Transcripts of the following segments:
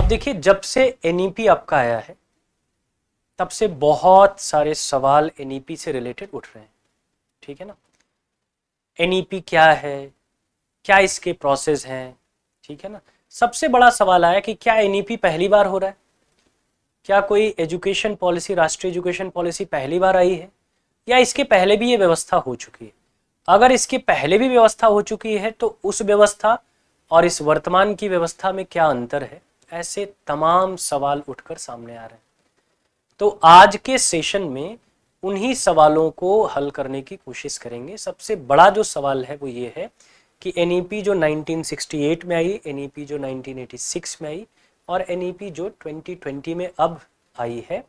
अब देखिए, जब से एनईपी आपका आया है तब से बहुत सारे सवाल एनईपी से रिलेटेड उठ रहे हैं, ठीक है ना। एनईपी क्या है, क्या इसके प्रोसेस हैं, ठीक है ना। सबसे बड़ा सवाल आया कि क्या एनईपी पहली बार हो रहा है, क्या कोई एजुकेशन पॉलिसी, राष्ट्रीय एजुकेशन पॉलिसी पहली बार आई है, या इसके पहले भी ये व्यवस्था हो चुकी है। अगर इसके पहले भी व्यवस्था हो चुकी है तो उस व्यवस्था और इस वर्तमान की व्यवस्था में क्या अंतर है, ऐसे तमाम सवाल उठकर सामने आ रहे हैं। तो आज के सेशन में उन्हीं सवालों को हल करने की कोशिश करेंगे। सबसे बड़ा जो सवाल है वो ये है कि एनईपी जो 1968 में आई, एनईपी जो 1986 में आई और एनईपी जो 2020 में अब आई है,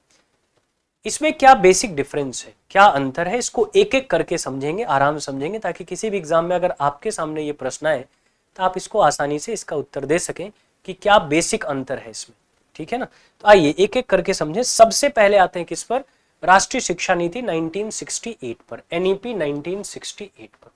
इसमें क्या बेसिक डिफरेंस है, क्या अंतर है, इसको एक एक करके समझेंगे, आराम से समझेंगे, ताकि किसी भी एग्जाम में अगर आपके सामने ये प्रश्न आए तो आप इसको आसानी से इसका उत्तर दे सकें कि क्या बेसिक अंतर है इसमें, ठीक है ना। तो आइए एक एक करके समझें। सबसे पहले आते हैं किस पर, राष्ट्रीय शिक्षा नीति 1968 पर, एनईपी 1968 पर।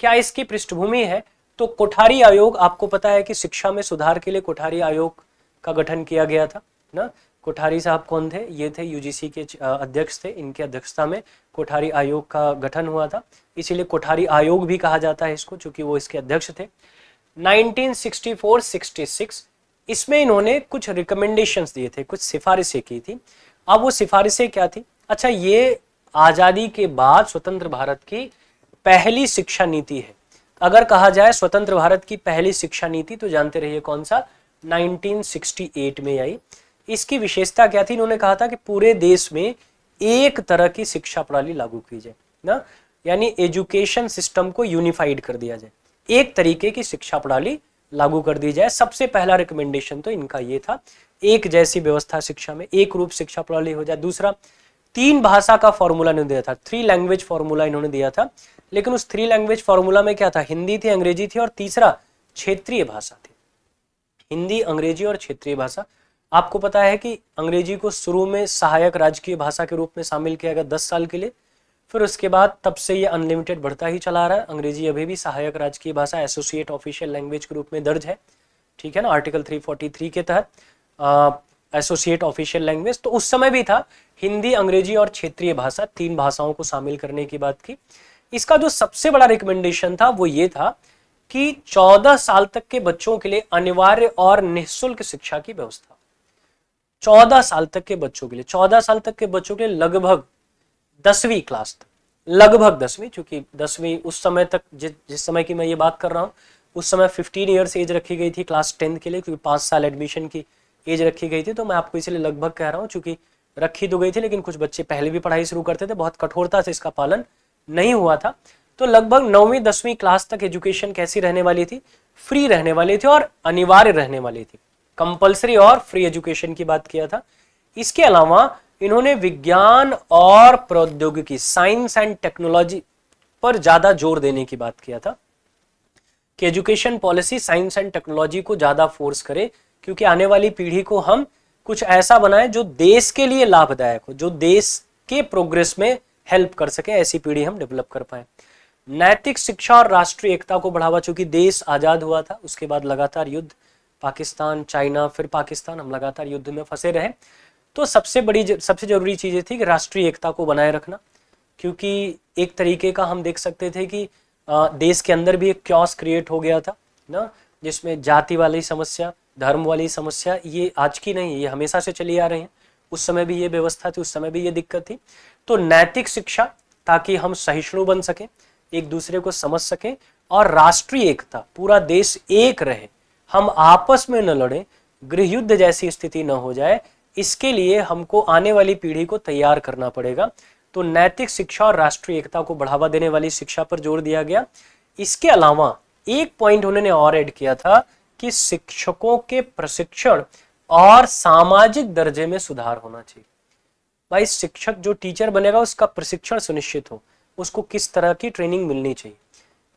क्या इसकी पृष्ठभूमि है, तो कोठारी आयोग, आपको पता है कि शिक्षा में सुधार के लिए कोठारी आयोग का गठन किया गया था ना। कोठारी साहब कौन थे, ये थे यूजीसी के अध्यक्ष थे, इनके अध्यक्षता में कोठारी आयोग का गठन हुआ था, इसीलिए कोठारी आयोग भी कहा जाता है इसको, चूंकि वो इसके अध्यक्ष थे। 1964-66 इसमें इन्होंने कुछ रिकमेंडेशंस दिए थे, कुछ सिफारिशें की थी। अब वो सिफारिशें क्या थी, अच्छा ये आजादी के बाद स्वतंत्र भारत की पहली शिक्षा नीति है। अगर कहा जाए स्वतंत्र भारत की पहली शिक्षा नीति तो जानते रहिए कौन सा, 1968 में आई। इसकी विशेषता क्या थी, इन्होंने कहा था कि पूरे देश में एक तरह की शिक्षा प्रणाली लागू की जाए ना, यानी एजुकेशन सिस्टम को यूनिफाइड कर दिया जाए, एक तरीके की शिक्षा प्रणाली लागू कर दी जाए। सबसे पहला रिकमेंडेशन तो इनका ये था, एक जैसी व्यवस्था शिक्षा में, एक रूप शिक्षा प्रणाली हो जाए। दूसरा, 3 भाषा का फॉर्मूला इन्होंने दिया था, 3 लैंग्वेज फॉर्मूला इन्होंने दिया था, लेकिन उस 3 लैंग्वेज फॉर्मूला में क्या था, हिंदी थी, अंग्रेजी थी और तीसरा क्षेत्रीय भाषा थी। हिंदी, अंग्रेजी और क्षेत्रीय भाषा। आपको पता है कि अंग्रेजी को शुरू में सहायक राजकीय भाषा के रूप में शामिल किया गया 10 साल के लिए, फिर उसके बाद तब से ये अनलिमिटेड बढ़ता ही चला रहा है। अंग्रेजी अभी भी सहायक राजकीय भाषा, एसोसिएट ऑफिशियल लैंग्वेज के रूप में दर्ज है, ठीक है ना, आर्टिकल 343 के तहत एसोसिएट ऑफिशियल लैंग्वेज। तो उस समय भी था हिंदी, अंग्रेजी और क्षेत्रीय भाषा, 3 भाषाओं को शामिल करने की बात की। इसका जो सबसे बड़ा रिकमेंडेशन था वो ये था कि 14 साल तक के बच्चों के लिए अनिवार्य और निःशुल्क शिक्षा की व्यवस्था। 14 साल तक के बच्चों के लिए, 14 साल तक के बच्चों के लिए लगभग 10वीं क्लास तक, लगभग 10वीं, क्योंकि 10वीं उस समय तक, जिस समय की मैं ये बात कर रहा हूँ उस समय 15 ईयर्स एज रखी गई थी क्लास 10 के लिए, क्योंकि 5 साल एडमिशन की एज रखी गई थी। तो मैं आपको इसलिए लगभग कह रहा हूँ, चूंकि रखी तो गई थी लेकिन कुछ बच्चे पहले भी पढ़ाई शुरू करते थे, बहुत कठोरता से इसका पालन नहीं हुआ था। तो लगभग 9वीं 10वीं क्लास तक एजुकेशन कैसी रहने वाली थी, फ्री रहने वाली थी और अनिवार्य रहने वाली थी, कंपल्सरी और फ्री एजुकेशन की बात किया था। इसके अलावा इन्होंने विज्ञान और प्रौद्योगिकी, साइंस एंड टेक्नोलॉजी पर ज्यादा जोर देने की बात किया था कि education policy science and technology को ज्यादा फोर्स करे, क्योंकि आने वाली पीढ़ी को हम कुछ ऐसा बनाए जो देश के लिए लाभदायक हो, जो देश के प्रोग्रेस में हेल्प कर सके, ऐसी पीढ़ी हम डेवलप कर पाए। नैतिक शिक्षा और राष्ट्रीय एकता को बढ़ावा, चूंकि देश आजाद हुआ था, उसके बाद लगातार युद्ध, पाकिस्तान, चाइना, फिर पाकिस्तान, हम लगातार युद्ध में फंसे रहे। तो सबसे जरूरी चीज थी कि राष्ट्रीय एकता को बनाए रखना, क्योंकि एक तरीके का हम देख सकते थे कि देश के अंदर भी एक क्योस क्रिएट हो गया था ना, जिसमें जाति वाली समस्या, धर्म वाली समस्या, ये आज की नहीं है, ये हमेशा से चली आ रही है। उस समय भी ये व्यवस्था थी, उस समय भी ये दिक्कत थी। तो नैतिक शिक्षा, ताकि हम सहिष्णु बन सकें, एक दूसरे को समझ सकें, और राष्ट्रीय एकता, पूरा देश एक रहे, हम आपस में न लड़ें, गृह युद्ध जैसी स्थिति न हो जाए, इसके लिए हमको आने वाली पीढ़ी को तैयार करना पड़ेगा। तो नैतिक शिक्षा और राष्ट्रीय एकता को बढ़ावा देने वाली शिक्षा पर जोर दिया गया। इसके अलावा एक पॉइंट उन्होंने और ऐड किया था कि शिक्षकों के प्रशिक्षण और सामाजिक दर्जे में सुधार होना चाहिए। भाई शिक्षक जो टीचर बनेगा उसका प्रशिक्षण सुनिश्चित हो, उसको किस तरह की ट्रेनिंग मिलनी चाहिए,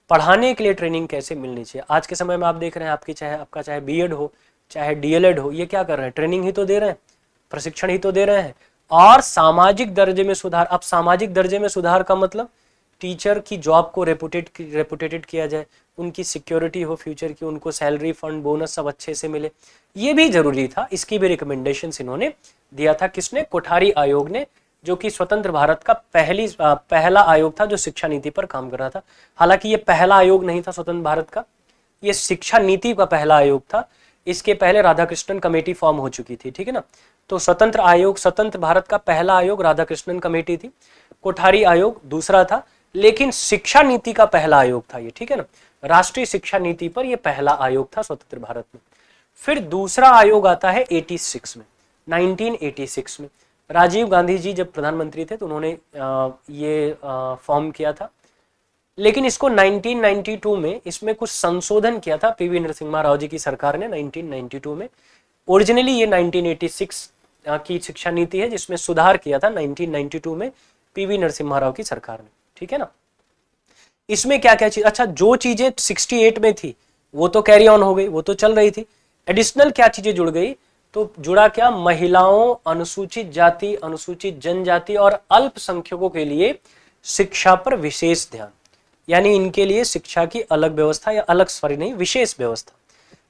पढ़ाने के लिए ट्रेनिंग कैसे मिलनी चाहिए। आज के समय में आप देख रहे हैं, आपका चाहे बीएड हो, चाहे डीएलएड हो, ये क्या कर रहे हैं, ट्रेनिंग ही तो दे रहे हैं, प्रशिक्षण ही तो दे रहे हैं। और सामाजिक दर्जे में सुधार, अब सामाजिक दर्जे में सुधार का मतलब टीचर की जॉब को रेपुटेटेड किया जाए, उनकी सिक्योरिटी हो फ्यूचर की, उनको सैलरी फंड बोनस सब अच्छे से मिले, ये भी जरूरी था। इसकी भी रिकमेंडेशंस इन्होंने दिया था। किसने? कोठारी आयोग ने, जो कि स्वतंत्र भारत का पहला आयोग था जो शिक्षा नीति पर काम कर रहा था। हालांकि ये पहला आयोग नहीं था स्वतंत्र भारत का, ये शिक्षा नीति का पहला आयोग था। इसके पहले राधाकृष्णन कमेटी फॉर्म हो चुकी थी, ठीक है ना। तो स्वतंत्र भारत का पहला आयोग राधाकृष्णन कमेटी थी, कोठारी आयोग दूसरा था, लेकिन शिक्षा नीति का पहला आयोग था ये, ठीक है ना। राष्ट्रीय शिक्षा नीति पर यह पहला आयोग था स्वतंत्र भारत में। फिर दूसरा आयोग आता है 86 में, 1986 में। राजीव गांधी जी जब प्रधानमंत्री थे तो उन्होंने ये फॉर्म किया था, लेकिन इसको 1992 में इसमें कुछ संशोधन किया था पीवी नरसिम्हा राव जी की सरकार ने 1992 में। ओरिजिनली ये 1986 की शिक्षा नीति है, जिसमें सुधार किया था 1992 में पीवी नरसिम्हा राव की सरकार ने, ठीक है ना। इसमें क्या क्या चीज, अच्छा जो चीजें 68 में थी वो तो कैरी ऑन हो गई, वो तो चल रही थी। एडिशनल क्या चीजें जुड़ गई, तो जुड़ा क्या, महिलाओं, अनुसूचित जाति, अनुसूचित जनजाति और अल्पसंख्यकों के लिए शिक्षा पर विशेष ध्यान, यानी इनके लिए शिक्षा की अलग व्यवस्था, या अलग सॉरी नहीं, विशेष व्यवस्था,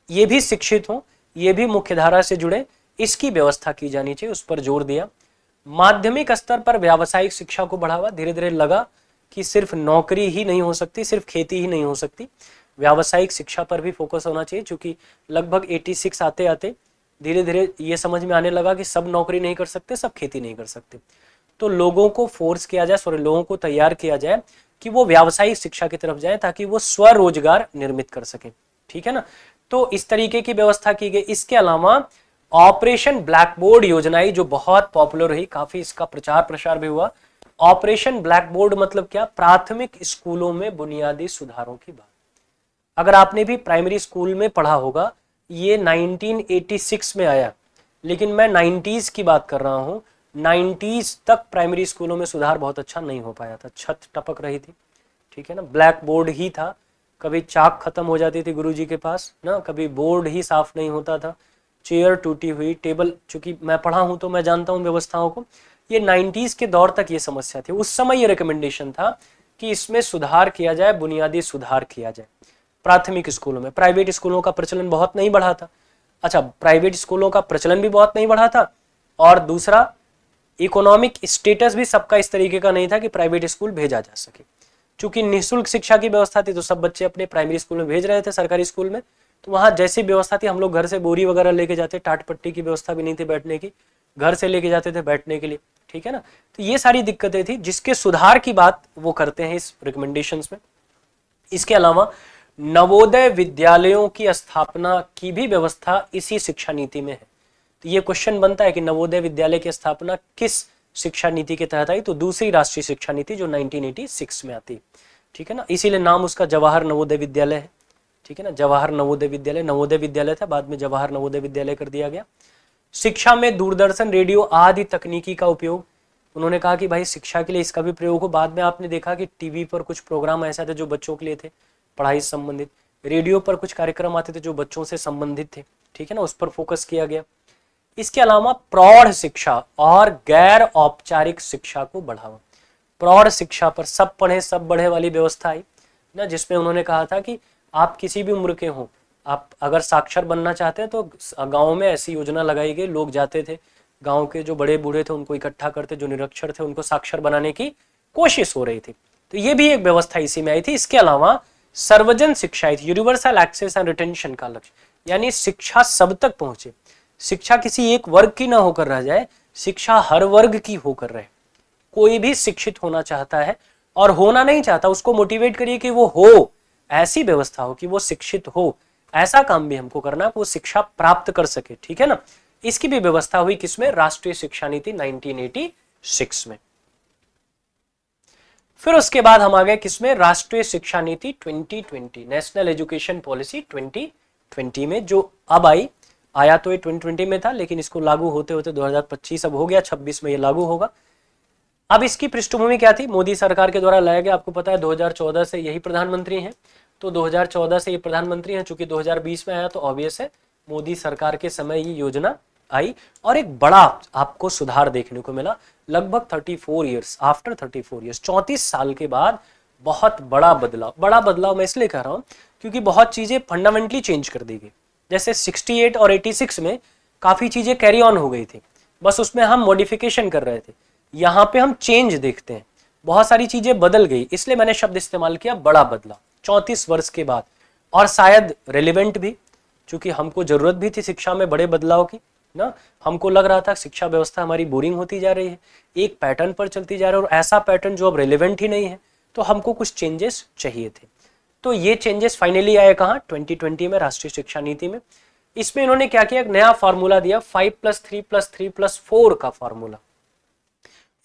ये भी शिक्षित हो, ये भी मुख्यधारा से जुड़े, इसकी व्यवस्था की जानी चाहिए, उस पर जोर दिया। माध्यमिक स्तर पर व्यावसायिक शिक्षा को बढ़ावा, धीरे धीरे लगा कि सिर्फ नौकरी ही नहीं हो सकती, सिर्फ खेती ही नहीं हो सकती, व्यावसायिक शिक्षा पर भी फोकस होना चाहिए। क्योंकि लगभग 86 आते आते धीरे धीरे ये समझ में आने लगा कि सब नौकरी नहीं कर सकते, सब खेती नहीं कर सकते, तो लोगों को फोर्स किया जाए, लोगों को तैयार किया जाए कि वो व्यावसायिक शिक्षा की तरफ जाए, ताकि वो स्वरोजगार निर्मित कर सके, ठीक है ना। तो इस तरीके की व्यवस्था की गई। इसके अलावा ऑपरेशन ब्लैक बोर्ड योजना, जो बहुत पॉपुलर रही, काफी इसका प्रचार प्रसार भी हुआ। ऑपरेशन ब्लैक बोर्ड मतलब क्या, प्राथमिक स्कूलों में बुनियादी सुधारों की बात। अगर आपने भी प्राइमरी स्कूल में पढ़ा होगा, ये 1986 में आया, लेकिन मैं 90s की बात कर रहा हूं। 90s तक प्राइमरी स्कूलों में सुधार बहुत अच्छा नहीं हो पाया था, छत टपक रही थी, ठीक है ना, ब्लैक बोर्ड ही था, कभी चाक खत्म हो जाती थी गुरुजी के पास ना, कभी बोर्ड ही साफ नहीं होता था, चेयर टूटी हुई, टेबल, चूंकि मैं पढ़ा हूं तो मैं जानता हूं व्यवस्थाओं को। ये 90s के दौर तक ये समस्या थी। उस समय ये रिकमेंडेशन था कि इसमें सुधार किया जाए, बुनियादी सुधार किया जाए प्राथमिक स्कूलों में। प्राइवेट स्कूलों का प्रचलन बहुत नहीं बढ़ा था। अच्छा, प्राइवेट स्कूलों का प्रचलन भी बहुत नहीं बढ़ा था, और दूसरा इकोनॉमिक स्टेटस भी सबका इस तरीके का नहीं था कि प्राइवेट स्कूल भेजा जा सके। चूंकि निःशुल्क शिक्षा की व्यवस्था थी तो सब बच्चे अपने प्राइमरी स्कूल में भेज रहे थे, सरकारी स्कूल में, तो वहां जैसी व्यवस्था थी, हम लोग घर से बोरी वगैरह लेके जाते, टाट पट्टी की व्यवस्था भी नहीं थी बैठने की, घर से लेके जाते थे बैठने के लिए, ठीक है ना। तो ये सारी दिक्कतें थी, जिसके सुधार की बात वो करते हैं इस रिकमेंडेशंस में। इसके अलावा नवोदय विद्यालयों की स्थापना की भी व्यवस्था इसी शिक्षा नीति में है। तो ये क्वेश्चन बनता है कि नवोदय विद्यालय की स्थापना किस शिक्षा नीति के तहत आई, तो दूसरी राष्ट्रीय शिक्षा नीति जो 1986 में आती है, ठीक है ना। इसीलिए नाम उसका जवाहर नवोदय विद्यालय है, ठीक है ना, जवाहर नवोदय विद्यालय, नवोदय विद्यालय था, बाद में जवाहर नवोदय विद्यालय कर दिया गया। शिक्षा में दूरदर्शन, रेडियो आदि तकनीकी का उपयोग, उन्होंने कहा कि भाई शिक्षा के लिए इसका भी प्रयोग हो। बाद में आपने देखा कि टीवी पर कुछ प्रोग्राम ऐसा थे जो बच्चों के लिए थे, पढ़ाई से संबंधित, रेडियो पर कुछ कार्यक्रम आते थे जो बच्चों से संबंधित थे, ठीक है ना, उस पर फोकस किया गया। इसके अलावा प्रौढ़ शिक्षा और गैर औपचारिक शिक्षा को बढ़ावा, प्रौढ़ शिक्षा पर सब पढ़े सब बढ़े वाली व्यवस्था आई ना, जिसमें उन्होंने कहा था कि आप किसी भी उम्र के हों, आप अगर साक्षर बनना चाहते हैं तो गाँव में ऐसी योजना लगाई गई, लोग जाते थे, गाँव के जो बड़े बूढ़े थे उनको इकट्ठा करते, जो निरक्षर थे उनको साक्षर बनाने की कोशिश हो रही थी। तो ये भी एक व्यवस्था इसी में आई थी। इसके अलावा सर्वजन शिक्षा, यूनिवर्सल एक्सेस एंड रिटेंशन का लक्ष्य, यानी शिक्षा सब तक पहुंचे, शिक्षा किसी एक वर्ग की ना होकर रह जाए, शिक्षा हर वर्ग की होकर रहे। कोई भी शिक्षित होना चाहता है और होना नहीं चाहता, उसको मोटिवेट करिए कि वो हो, ऐसी व्यवस्था हो कि वो शिक्षित हो, ऐसा काम भी हमको करना है, वो शिक्षा प्राप्त कर सके, ठीक है ना। इसकी भी व्यवस्था हुई किसमें, राष्ट्रीय शिक्षा नीति 1986 में। फिर उसके बाद हम आ गए किसमें, राष्ट्रीय शिक्षा नीति 2020, नेशनल एजुकेशन पॉलिसी 2020 में, जो अब आई, आया तो ये 2020 में था, लेकिन इसको लागू होते होते 2025 अब हो गया, 26 में ये लागू होगा। अब इसकी पृष्ठभूमि क्या थी, मोदी सरकार के द्वारा लाया गया। आपको पता है 2014 से यही प्रधानमंत्री हैं, तो 2014 से ये प्रधानमंत्री हैं, चूंकि 2020 में आया तो ऑब्वियस है मोदी सरकार के समय ये योजना आई, और एक बड़ा आपको सुधार देखने को मिला। लगभग 34 ईयर्स आफ्टर 34 ईयर्स, 34 साल के बाद बहुत बड़ा बदलाव मैं इसलिए कह रहा हूं क्योंकि बहुत चीजें फंडामेंटली चेंज कर दी गई। जैसे 68 और 86 में काफी चीजें कैरी ऑन हो गई थी, बस उसमें हम मॉडिफिकेशन कर रहे थे। यहाँ पे हम चेंज देखते हैं, बहुत सारी चीजें बदल गई, इसलिए मैंने शब्द इस्तेमाल किया बड़ा बदलाव 34 वर्ष के बाद। और शायद रेलिवेंट भी, क्योंकि हमको जरूरत भी थी शिक्षा में बड़े बदलाव की ना। हमको लग रहा था शिक्षा व्यवस्था हमारी बोरिंग होती जा रही है, एक पैटर्न पर चलती जा रही है, और ऐसा पैटर्न जो अब रेलिवेंट ही नहीं है, तो हमको कुछ चेंजेस चाहिए थे। तो ये चेंजेस फाइनली आए कहाँ, 2020 में राष्ट्रीय शिक्षा नीति में। इसमें इन्होंने क्या किया, एक नया फॉर्मूला दिया, 5+3+3+4 का फॉर्मूला।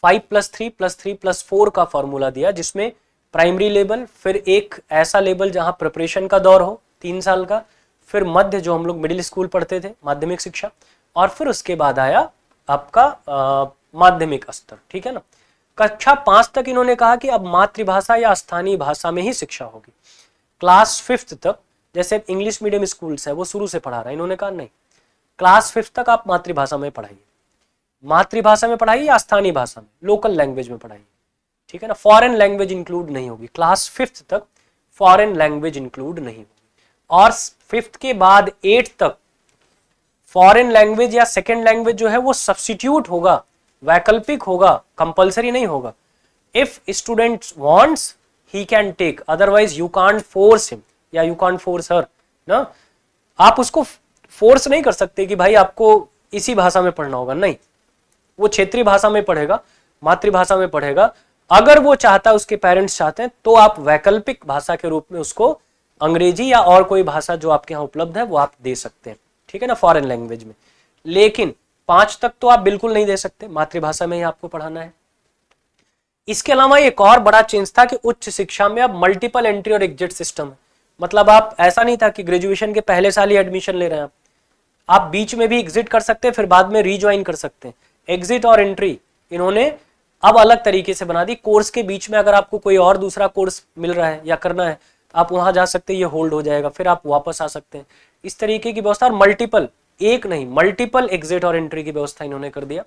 5+3+3+4 का फॉर्मूला दिया, जिसमें प्राइमरी लेवल, फिर एक ऐसा लेवल जहां प्रिपरेशन का दौर हो 3 साल का, फिर मध्य जो हम लोग मिडिल स्कूल पढ़ते थे, माध्यमिक शिक्षा, और फिर उसके बाद आया आपका माध्यमिक स्तर, ठीक है ना। कक्षा 5 तक इन्होंने कहा कि अब मातृभाषा या स्थानीय भाषा में ही शिक्षा होगी। क्लास 5th तक, जैसे इंग्लिश मीडियम स्कूल्स है वो शुरू से पढ़ा रहा है, इन्होंने कहा नहीं, क्लास 5th तक आप मातृभाषा में पढ़ाइए, मातृभाषा में पढ़ाइए या स्थानीय भाषा में, लोकल लैंग्वेज में पढ़ाइए, ठीक है ना। फॉरेन लैंग्वेज इंक्लूड नहीं होगी, क्लास 5th तक फॉरेन लैंग्वेज इंक्लूड नहीं होगी। और 5th के बाद 8th तक फॉरेन लैंग्वेज या सेकेंड लैंग्वेज जो है वो सब्स्टिट्यूट होगा, वैकल्पिक होगा, कंपलसरी नहीं होगा। If student wants he can take, otherwise you can't force him या यू कांट फोर्स हर ना। आप उसको फोर्स नहीं कर सकते कि भाई आपको इसी भाषा में पढ़ना होगा, नहीं, वो क्षेत्रीय भाषा में पढ़ेगा, मातृभाषा में पढ़ेगा। अगर वो चाहता है, उसके पेरेंट्स चाहते हैं, तो आप वैकल्पिक भाषा के रूप में उसको अंग्रेजी या और कोई भाषा जो आपके यहाँ उपलब्ध है वो आप दे सकते हैं, ठीक है ना, फॉरेन लैंग्वेज में। लेकिन 5 तक तो आप बिल्कुल नहीं दे सकते, मातृभाषा में ही आपको पढ़ाना है। इसके अलावा एक और बड़ा चेंज था कि उच्च शिक्षा में अब मल्टीपल एंट्री और एग्जिट सिस्टम है। मतलब आप, ऐसा नहीं था कि ग्रेजुएशन के पहले साल ही एडमिशन ले रहे हैं आप बीच में भी एग्जिट कर सकते हैं, फिर बाद में रीज्वाइन कर सकते हैं। एग्जिट और एंट्री इन्होंने अब अलग तरीके से बना दी। कोर्स के बीच में अगर आपको कोई और दूसरा कोर्स मिल रहा है या करना है, आप वहां जा सकते हैं, ये होल्ड हो जाएगा, फिर आप वापस आ सकते हैं, इस तरीके की व्यवस्था। और मल्टीपल, एक नहीं, मल्टीपल एग्जिट और एंट्री की व्यवस्था इन्होंने कर दिया।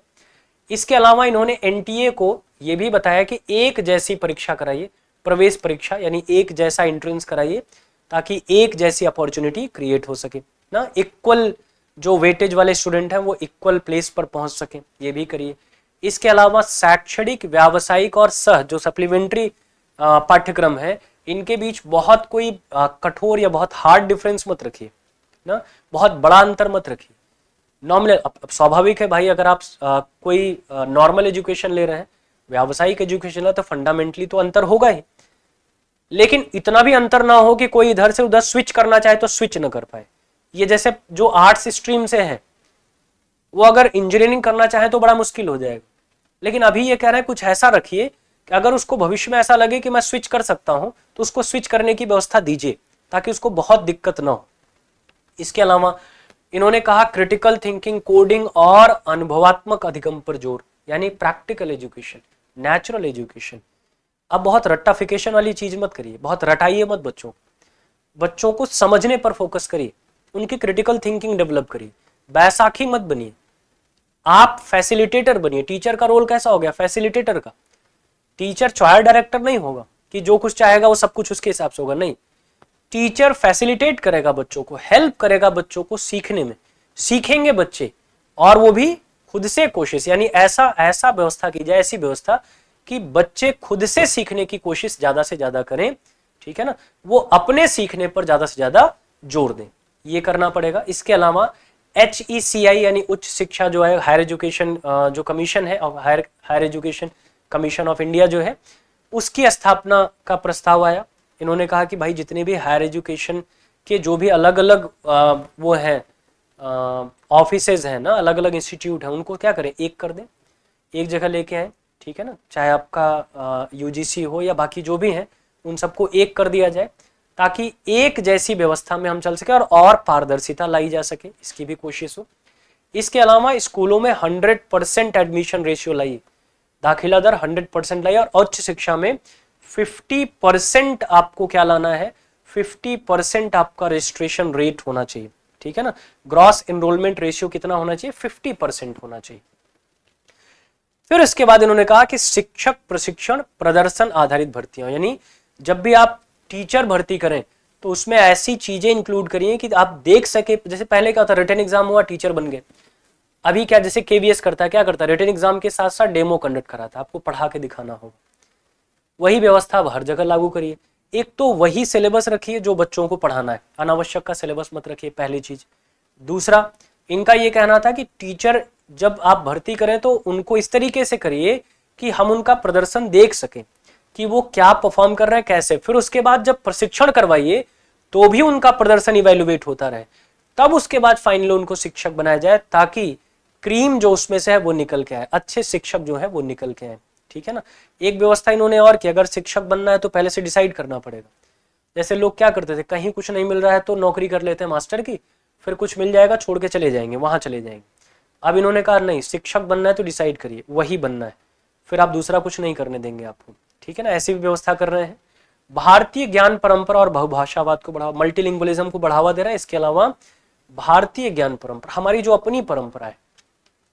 इसके अलावा इन्होंने एनटीए को यह भी बताया कि एक जैसी परीक्षा कराइए, प्रवेश परीक्षा, यानी एक जैसा एंट्रेंस कराइए, ताकि एक जैसी अपॉर्चुनिटी क्रिएट हो सके ना। इक्वल जो वेटेज वाले स्टूडेंट हैं वो इक्वल प्लेस पर पहुंच सके, ये भी करिए। इसके अलावा शैक्षणिक, व्यावसायिक और सह जो सप्लीमेंट्री पाठ्यक्रम है, इनके बीच बहुत कोई कठोर या बहुत हार्ड डिफरेंस मत रखिए ना, बहुत बड़ा अंतर मत रखिए। नॉर्मल, अब स्वाभाविक है भाई, अगर आप कोई नॉर्मल एजुकेशन ले रहे हैं, व्यावसायिक एजुकेशन है, तो फंडामेंटली तो अंतर होगा ही, लेकिन इतना भी अंतर ना हो कि कोई इधर से उधर स्विच करना चाहे तो स्विच न कर पाए। ये जैसे जो आर्ट्स स्ट्रीम से है, वो अगर इंजीनियरिंग करना चाहे तो बड़ा मुश्किल हो जाएगा। लेकिन अभी ये कह रहे हैं कुछ ऐसा रखिए कि अगर उसको भविष्य में ऐसा लगे कि मैं स्विच कर सकता हूं, तो उसको स्विच करने की व्यवस्था दीजिए, ताकि उसको बहुत दिक्कत ना हो। इसके अलावा इन्होंने कहा क्रिटिकल थिंकिंग, कोडिंग और अनुभवात्मक अधिगम पर जोर, यानी प्रैक्टिकल एजुकेशन, नेचुरल एजुकेशन। अब बहुत रट्टाफिकेशन वाली चीज मत करिए, बहुत रटाइए मत बच्चों को समझने पर फोकस करिए, उनकी क्रिटिकल थिंकिंग डेवलप करिए, बैसाखी मत बनिए, आप फैसिलिटेटर बनिए। टीचर का रोल कैसा हो गया, फैसिलिटेटर का। टीचर चॉइस डायरेक्टर नहीं होगा कि जो कुछ चाहेगा वो सब कुछ उसके हिसाब से होगा, नहीं। टीचर फैसिलिटेट करेगा बच्चों को, हेल्प करेगा बच्चों को सीखने में, सीखेंगे बच्चे, और वो भी खुद से कोशिश, यानी ऐसा व्यवस्था की जाए, ऐसी व्यवस्था कि बच्चे खुद से सीखने की कोशिश ज्यादा से ज्यादा करें, ठीक है ना, वो अपने सीखने पर ज्यादा से ज्यादा जोर दें, ये करना पड़ेगा। इसके अलावा HECI यानी उच्च शिक्षा जो है, हायर एजुकेशन जो कमीशन है, और higher education commission of India जो है, उसकी स्थापना का प्रस्ताव आया। इन्होंने कहा कि भाई जितने भी हायर एजुकेशन के जो भी अलग अलग वो हैं ऑफिसेज हैं ना, अलग अलग इंस्टीट्यूट हैं, उनको क्या करें, एक कर दें, एक जगह लेके आए, ठीक है ना। चाहे आपका UGC हो या बाकी जो भी हैं, उन सबको एक कर दिया जाए, ताकि एक जैसी व्यवस्था में हम चल सके और पारदर्शिता लाई जा सके, इसकी भी कोशिश हो। इसके अलावा स्कूलों में 100% एडमिशन रेशियो लाइए, दाखिला दर 100% लाइए, और उच्च शिक्षा में 50% आपको क्या लाना है, 50% आपका रजिस्ट्रेशन रेट होना चाहिए, ठीक है ना। ग्रॉस एनरोलमेंट रेशियो कितना होना चाहिए, 50% होना चाहिए। फिर इसके बाद इन्होंने कहा कि शिक्षक प्रशिक्षण प्रदर्शन आधारित भर्तियां, यानी जब भी आप टीचर भर्ती करें तो उसमें ऐसी चीजें इंक्लूड करिए कि आप देख सके। जैसे पहले क्या होता, रिटन एग्जाम हुआ, टीचर बन गए। अभी क्या, जैसे केवीएस करता है, क्या करता है, रिटन एग्जाम के साथ साथ डेमो कंडक्ट कराता है, आपको पढ़ा के दिखाना होगा। वही व्यवस्था अब हर जगह लागू करिए। एक तो वही सिलेबस रखिए जो बच्चों को पढ़ाना है, अनावश्यक का सिलेबस मत रखिए, पहली चीज। दूसरा, इनका ये कहना था कि टीचर जब आप भर्ती करें तो उनको इस तरीके से करिए कि हम उनका प्रदर्शन देख सकें कि वो क्या परफॉर्म कर रहे हैं, कैसे। फिर उसके बाद जब प्रशिक्षण करवाइए तो भी उनका प्रदर्शन इवेल्युएट होता रहे, तब उसके बाद फाइनली उनको शिक्षक बनाया जाए, ताकि क्रीम जो उसमें से है वो निकल के आए, अच्छे शिक्षक जो है वो निकल के आए। ठीक है ना। एक व्यवस्था इन्होंने और की, अगर शिक्षक बनना है तो पहले से डिसाइड करना पड़ेगा। जैसे लोग क्या करते थे, कहीं कुछ नहीं मिल रहा है तो नौकरी कर लेते हैं मास्टर की, फिर कुछ मिल जाएगा छोड़ के चले जाएंगे, वहां चले जाएंगे। अब इन्होंने कहा नहीं, शिक्षक बनना है तो डिसाइड करिए, वही बनना है, फिर आप दूसरा कुछ नहीं करने देंगे आपको। ठीक है ना, ऐसी भी व्यवस्था कर रहे हैं। भारतीय ज्ञान परंपरा और बहुभाषावाद को बढ़ावा, मल्टीलिंगुअलिज्म को बढ़ावा दे रहा है। इसके अलावा भारतीय ज्ञान परंपरा, हमारी जो अपनी परंपरा है,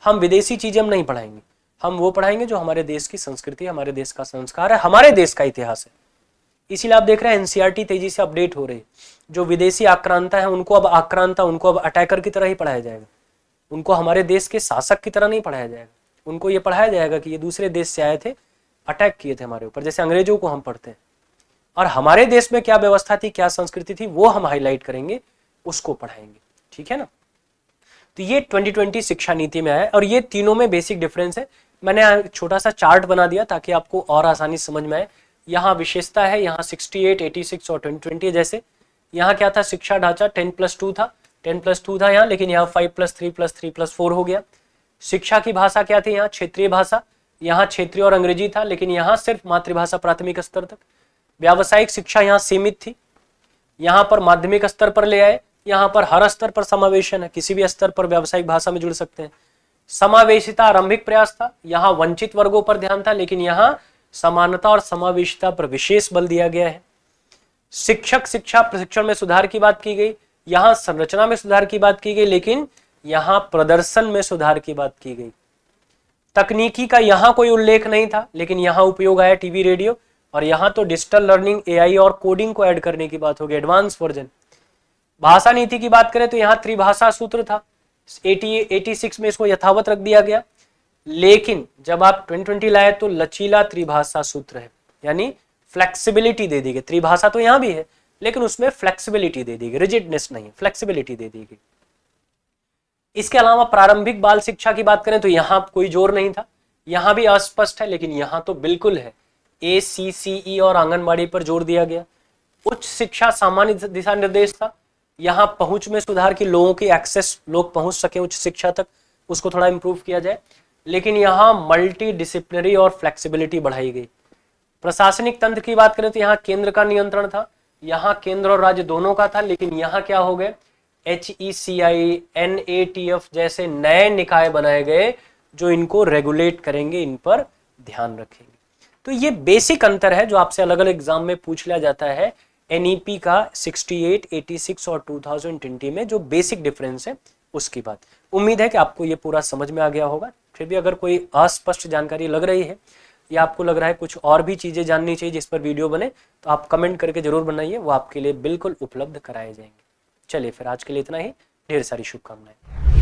हम विदेशी चीजें हम नहीं पढ़ाएंगे, हम वो पढ़ाएंगे जो हमारे देश की संस्कृति, हमारे देश का संस्कार है, हमारे देश का इतिहास है। इसीलिए आप देख रहे हैं एनसीईआरटी तेजी से अपडेट हो रही है। जो विदेशी आक्रांता है उनको अब आक्रांता, उनको अब अटैकर की तरह ही पढ़ाया जाएगा, उनको हमारे देश के शासक की तरह नहीं पढ़ाया जाएगा। उनको ये पढ़ाया जाएगा कि ये दूसरे देश से आए थे, अटैक किए थे हमारे ऊपर, जैसे अंग्रेजों को हम पढ़ते हैं। और हमारे देश में क्या व्यवस्था थी, क्या संस्कृति थी, वो हम हाईलाइट करेंगे, उसको पढ़ाएंगे। ठीक है ना। तो ये 2020 शिक्षा नीति में है और ये तीनों में बेसिक डिफरेंस है। मैंने छोटा सा चार्ट बना दिया ताकि आपको और आसानी समझ में आए। यहाँ विशेषता है, यहाँ 68, 86 और 2020 जैसे। यहाँ क्या था, शिक्षा ढांचा 10+2 था, 10+2 था यहाँ, लेकिन यहाँ 5+3+3+4 हो गया। शिक्षा की भाषा क्या थी, यहाँ क्षेत्रीय भाषा, यहाँ क्षेत्रीय और अंग्रेजी था, लेकिन यहाँ सिर्फ मातृभाषा प्राथमिक स्तर तक। व्यावसायिक शिक्षा यहाँ सीमित थी, यहाँ पर माध्यमिक स्तर पर ले आए, यहाँ पर हर स्तर पर समावेशन है, किसी भी स्तर पर व्यावसायिक भाषा में जुड़ सकते हैं। समावेशिता आरंभिक प्रयास था, यहाँ वंचित वर्गों पर ध्यान था, लेकिन यहाँ समानता और समावेशिता पर विशेष बल दिया गया है। शिक्षक शिक्षा प्रशिक्षण में सुधार की बात की गई, यहाँ संरचना में सुधार की बात की गई, लेकिन यहाँ प्रदर्शन में सुधार की बात की गई। तकनीकी का यहाँ कोई उल्लेख नहीं था, लेकिन यहाँ उपयोग आया टीवी रेडियो, और यहाँ तो डिजिटल लर्निंग, एआई और कोडिंग को ऐड करने की बात होगी, एडवांस वर्जन। भाषा नीति की बात करें तो यहाँ त्रिभाषा सूत्र था, 86 में इसको यथावत रख दिया गया, लेकिन जब आप 2020 लाए तो लचीला त्रिभाषा सूत्र है, यानी फ्लेक्सिबिलिटी दे दी गई। त्रिभाषा तो यहाँ भी है, लेकिन उसमें फ्लेक्सिबिलिटी दे दी गई, रिजिडनेस नहीं, फ्लेक्सिबिलिटी दे दी गई। इसके अलावा प्रारंभिक बाल शिक्षा की बात करें तो यहाँ कोई जोर नहीं था, यहाँ भी अस्पष्ट है, लेकिन यहाँ तो बिल्कुल है। ACCE और आंगनबाड़ी पर जोर दिया गया। उच्च शिक्षा सामान्य दिशा निर्देश था, यहाँ पहुंच में सुधार की, लोगों की एक्सेस, लोग पहुंच सके उच्च शिक्षा तक, उसको थोड़ा इंप्रूव किया जाए। लेकिन यहाँ मल्टी डिसिप्लिनरी और फ्लेक्सिबिलिटी बढ़ाई गई। प्रशासनिक तंत्र की बात करें तो यहाँ केंद्र का नियंत्रण था, यहाँ केंद्र और राज्य दोनों का था, लेकिन यहाँ क्या हो गए, HECI, NATF जैसे नए निकाय बनाए गए जो इनको रेगुलेट करेंगे, इन पर ध्यान रखेंगे। तो ये बेसिक अंतर है जो आपसे अलग अलग एग्जाम में पूछ लिया जाता है। NEP का 68, 86 और 2020 में जो बेसिक डिफरेंस है उसकी बात। उम्मीद है कि आपको ये पूरा समझ में आ गया होगा। फिर भी अगर कोई अस्पष्ट जानकारी लग रही है या आपको लग रहा है कुछ और भी चीजें जाननी चाहिए जिस पर वीडियो बने, तो आप कमेंट करके जरूर बनाइए, वो आपके लिए बिल्कुल उपलब्ध कराए जाएंगे। चलिए फिर आज के लिए इतना ही, ढेर सारी शुभकामनाएं।